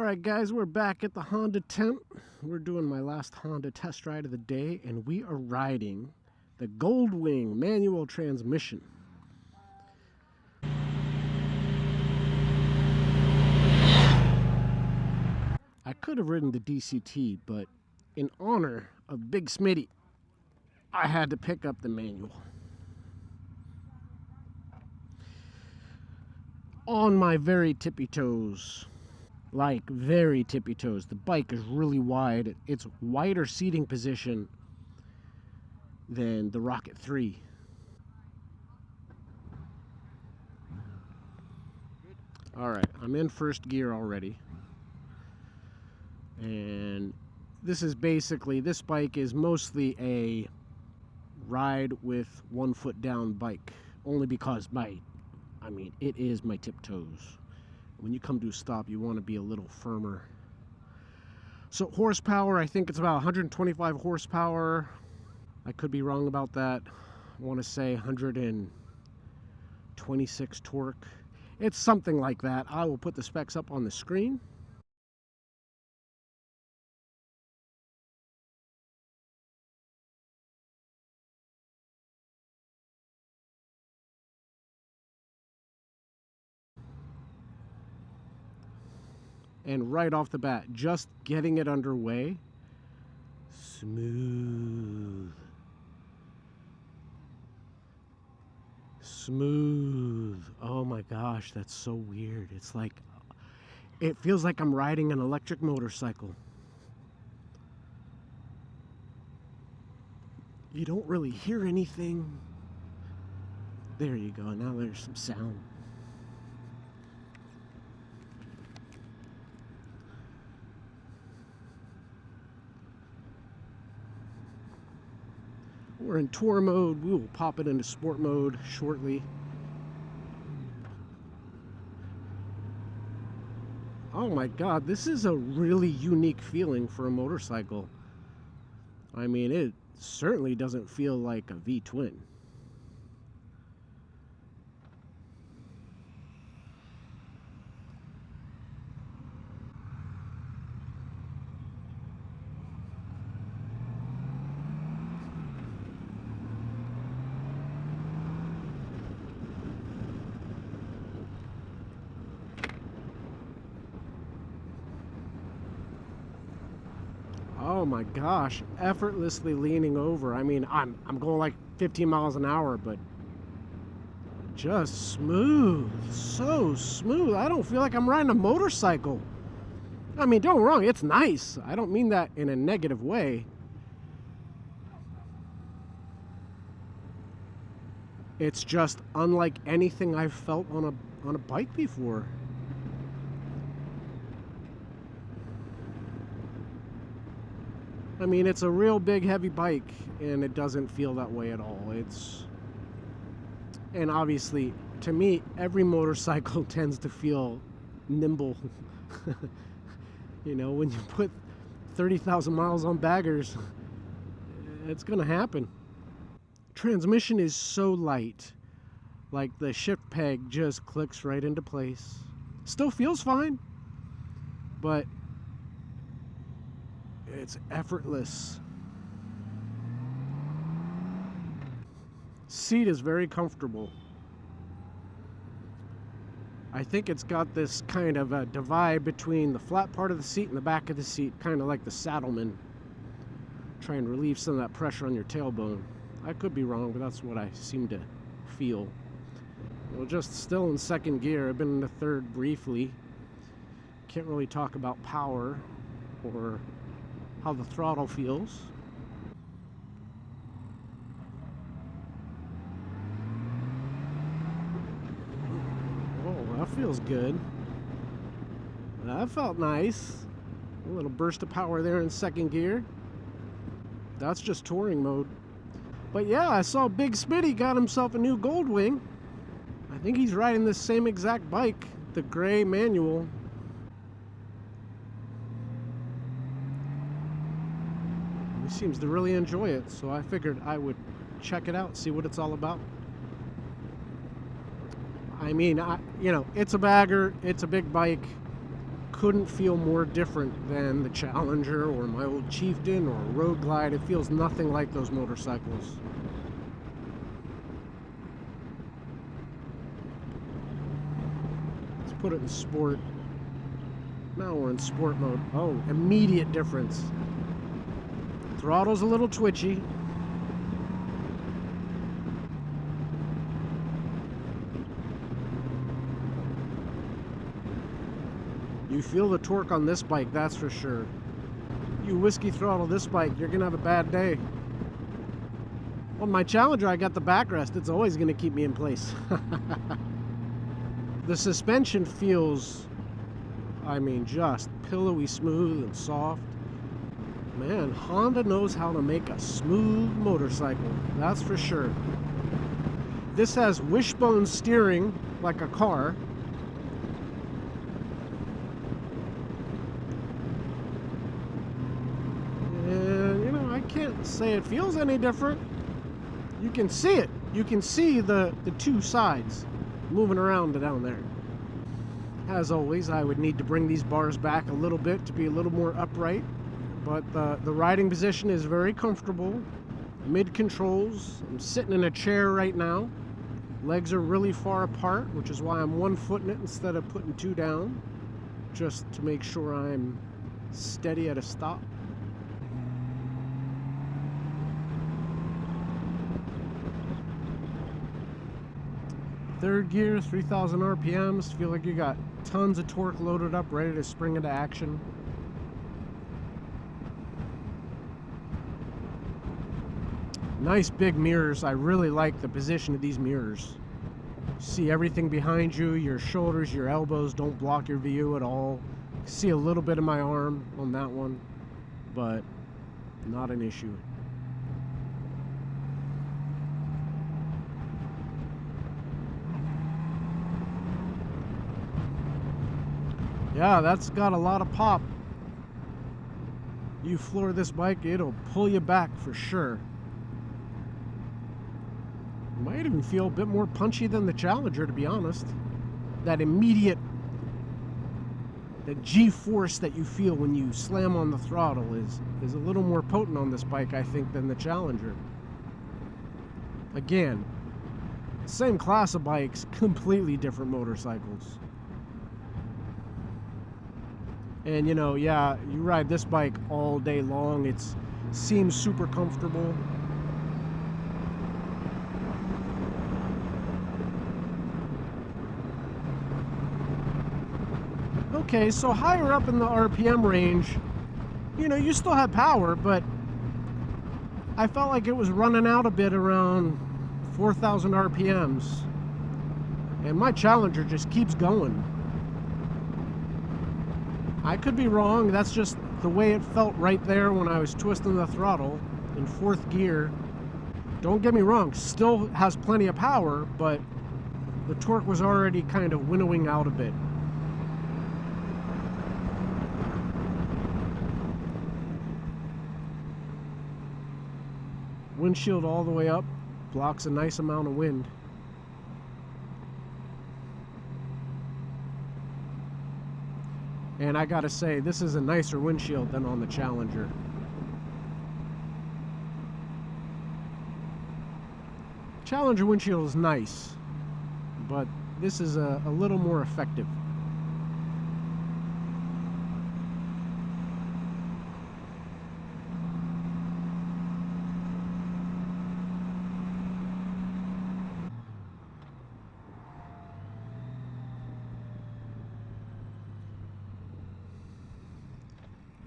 Alright guys, we're back at the Honda tent. We're doing my last Honda test ride of the day, and we are riding the Gold Wing manual transmission. I could have ridden the DCT, but in honor of Big Smitty, I had to pick up the manual. On my very tippy toes. Like very tippy toes. The bike is really wide. It's wider seating position than the Rocket 3. Alright, I'm in first gear already. And this is basically, this bike is mostly a ride with 1 foot down bike. Only because it is my tiptoes. When you come to a stop, you want to be a little firmer. So horsepower, I think it's about 125 horsepower. I could be wrong about that. I want to say 126 torque. It's something like that. I will put the specs up on the screen. And right off the bat, just getting it underway, smooth. Smooth. Oh my gosh, that's so weird. It's like, it feels like I'm riding an electric motorcycle. You don't really hear anything. There you go, now there's some sound. We're in tour mode. We will pop it into sport mode shortly. Oh my god, this is a really unique feeling for a motorcycle. I mean, it certainly doesn't feel like a V-twin. Oh my gosh, effortlessly leaning over. I mean, I'm going like 15 miles an hour, but just smooth, so smooth. I don't feel like I'm riding a motorcycle. I mean, don't get me wrong, it's nice. I don't mean that in a negative way. It's just unlike anything I've felt on a bike before. I mean, it's a real big heavy bike, and it doesn't feel that way at all. And obviously, to me, every motorcycle tends to feel nimble. You know, when you put 30,000 miles on baggers, it's gonna happen. Transmission is so light, like the shift peg just clicks right into place. Still feels fine, but it's effortless. Seat is very comfortable. I think it's got this kind of a divide between the flat part of the seat and the back of the seat, kind of like the Saddleman. Try and relieve some of that pressure on your tailbone. I could be wrong, but that's what I seem to feel. Well, just still in second gear. I've been in the third briefly. Can't really talk about power or how the throttle feels. Oh, that feels good. That felt nice. A little burst of power there in second gear. That's just touring mode. But yeah, I saw Big Smitty got himself a new Gold Wing. I think he's riding this same exact bike, the gray manual. He seems to really enjoy it, so I figured I would check it out, see what it's all about. I mean, you know, it's a bagger, it's a big bike. couldn't feel more different than the Challenger or my old Chieftain or Road Glide. It feels nothing like those motorcycles. Let's put it in sport. Now we're in sport mode. Oh, immediate difference. Throttle's a little twitchy. You feel the torque on this bike, that's for sure. You whiskey throttle this bike, you're gonna have a bad day. On my Challenger, I got the backrest. It's always gonna keep me in place. The suspension feels, I mean, just pillowy smooth and soft. Man, Honda knows how to make a smooth motorcycle, that's for sure. This has wishbone steering like a car. Can't say it feels any different. You can see it. You can see the two sides moving around down there. As always, I would need to bring these bars back a little bit to be a little more upright, but the riding position is very comfortable. Mid controls. I'm sitting in a chair right now. Legs are really far apart, which is why I'm 1 foot in it instead of putting 2 down, just to make sure I'm steady at a stop. Third gear, 3,000 RPMs. Feel like you got tons of torque loaded up, ready to spring into action. Nice big mirrors. I really like the position of these mirrors. See everything behind you. Your shoulders, your elbows don't block your view at all. See a little bit of my arm on that one, but not an issue. Yeah, that's got a lot of pop. You floor this bike, it'll pull you back for sure. Might even feel a bit more punchy than the Challenger, to be honest. That immediate, the G-force that you feel when you slam on the throttle is a little more potent on this bike, I think, than the Challenger. Again, same class of bikes, completely different motorcycles. And you know, yeah, you ride this bike all day long. It seems super comfortable. Okay, so higher up in the RPM range, you know, you still have power, but I felt like it was running out a bit around 4,000 RPMs. And my Challenger just keeps going. I could be wrong, that's just the way it felt right there when I was twisting the throttle in 4th gear. Don't get me wrong, still has plenty of power, but the torque was already kind of winnowing out a bit. Windshield all the way up, blocks a nice amount of wind. And I gotta say, this is a nicer windshield than on the Challenger. Challenger windshield is nice, but this is a little more effective.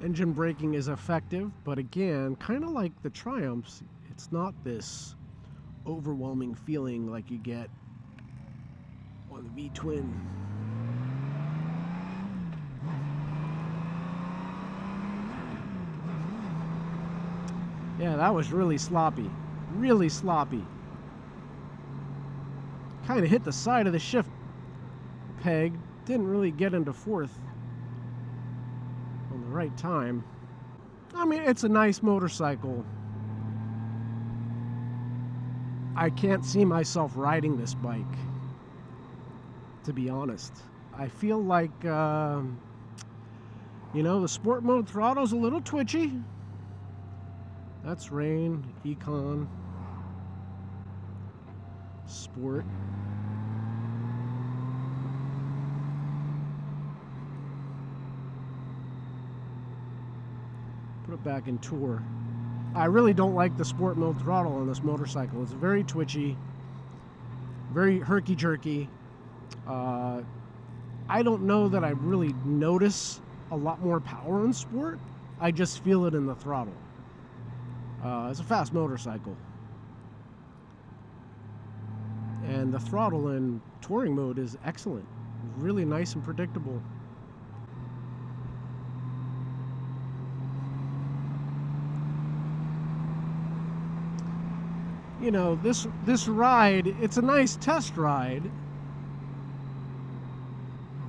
Engine braking is effective, but again, kind of like the Triumphs, it's not this overwhelming feeling like you get on the V-twin. Yeah, that was really sloppy. Really sloppy. Kind of hit the side of the shift peg, didn't really get into 4th. Right time. I mean, it's a nice motorcycle. I can't see myself riding this bike, to be honest. I feel like You know, the sport mode throttle's a little twitchy. That's rain, econ, sport. Put it back in tour. I really don't like the sport mode throttle on this motorcycle. It's very twitchy, very herky-jerky. I don't know that I really notice a lot more power in sport. I just feel it in the throttle. It's a fast motorcycle. And the throttle in touring mode is excellent. Really nice and predictable. You know, this ride, it's a nice test ride.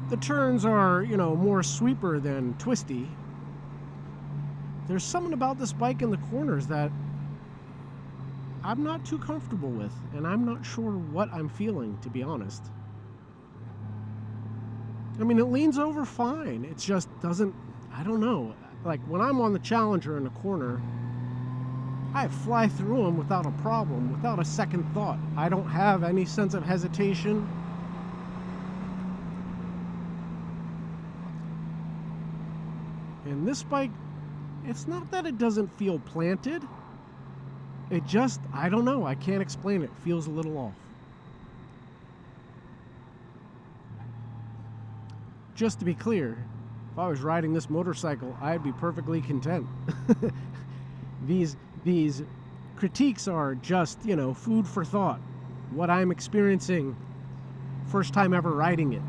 The turns are, you know, more sweeper than twisty. There's something about this bike in the corners that I'm not too comfortable with, and I'm not sure what I'm feeling, to be honest. I mean, it leans over fine. It just doesn't, I don't know. Like, when I'm on the Challenger in the corner, I fly through them without a problem, without a second thought. I don't have any sense of hesitation. And this bike, it's not that it doesn't feel planted. It just, I don't know, I can't explain it. It feels a little off. Just to be clear, if I was riding this motorcycle, I'd be perfectly content. These critiques are just, you know, food for thought. What I'm experiencing first time ever riding it.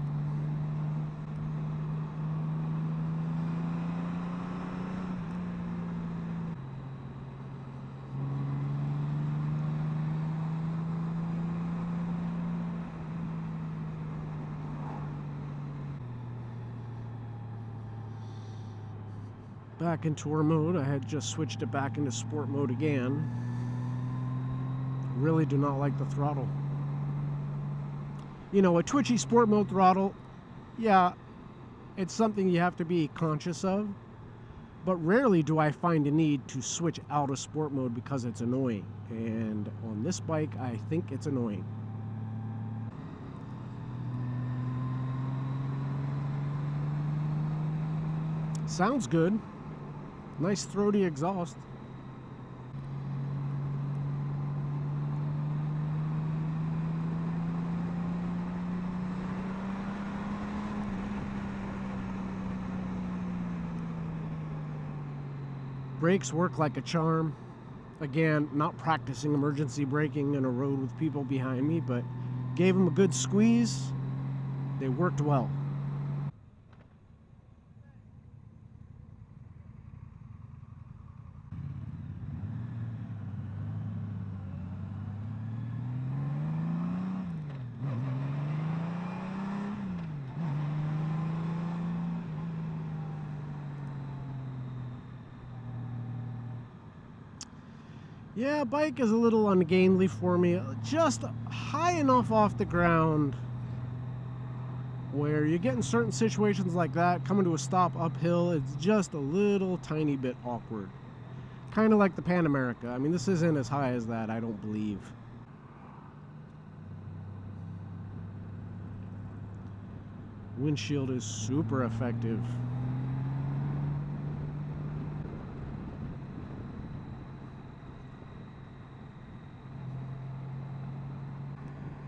Back in tour mode. I had just switched it back into sport mode again. Really do not like the throttle. You know, a twitchy sport mode throttle, yeah, it's something you have to be conscious of, but rarely do I find a need to switch out of sport mode because it's annoying. And on this bike, I think it's annoying. Sounds good. Nice throaty exhaust. Brakes work like a charm. Again, not practicing emergency braking in a road with people behind me, but gave them a good squeeze. They worked well. Yeah, bike is a little ungainly for me. Just high enough off the ground where you get in certain situations like that, coming to a stop uphill, it's just a little tiny bit awkward. Kind of like the Pan America. I mean, this isn't as high as that, I don't believe. Windshield is super effective.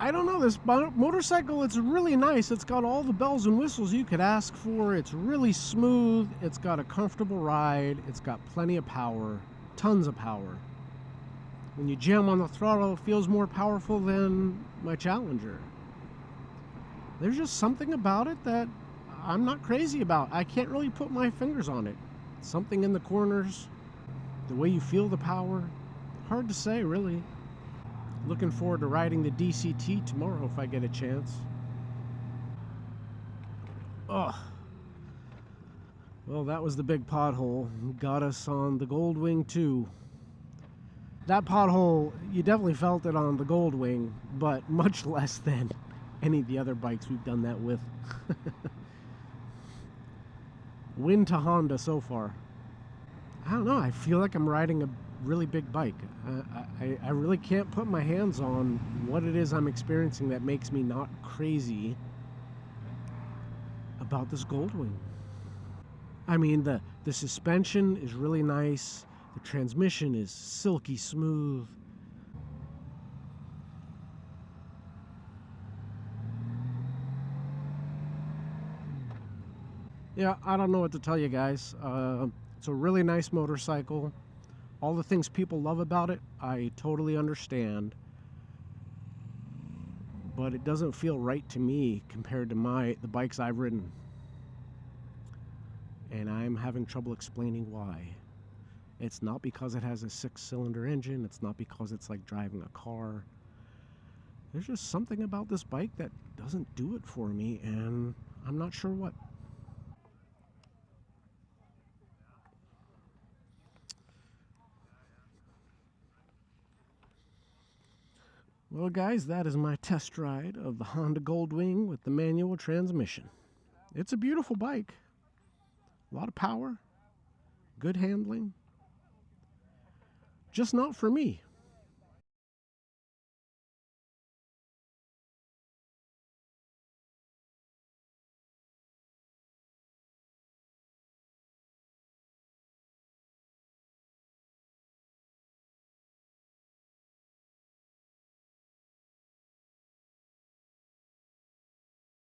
I don't know, this motorcycle, it's really nice. It's got all the bells and whistles you could ask for. It's really smooth. It's got a comfortable ride. It's got plenty of power, tons of power. When you jam on the throttle, it feels more powerful than my Challenger. There's just something about it that I'm not crazy about. I can't really put my fingers on it. Something in the corners, the way you feel the power, hard to say, really. Looking forward to riding the DCT tomorrow if I get a chance. Ugh. Well, that was the big pothole. Got us on the Gold Wing 2. That pothole, you definitely felt it on the Gold Wing, but much less than any of the other bikes we've done that with. Win to Honda so far. I don't know, I feel like I'm riding a really big bike. I really can't put my hands on what it is I'm experiencing that makes me not crazy about this Gold Wing. I mean, the suspension is really nice. The transmission is silky smooth. Yeah, I don't know what to tell you guys. It's a really nice motorcycle. All the things people love about it, I totally understand. But it doesn't feel right to me compared to the bikes I've ridden. And I'm having trouble explaining why. It's not because it has a 6-cylinder engine. It's not because it's like driving a car. There's just something about this bike that doesn't do it for me, and I'm not sure what. Well, guys, that is my test ride of the Honda Gold Wing with the manual transmission. It's a beautiful bike. A lot of power, good handling. Just not for me.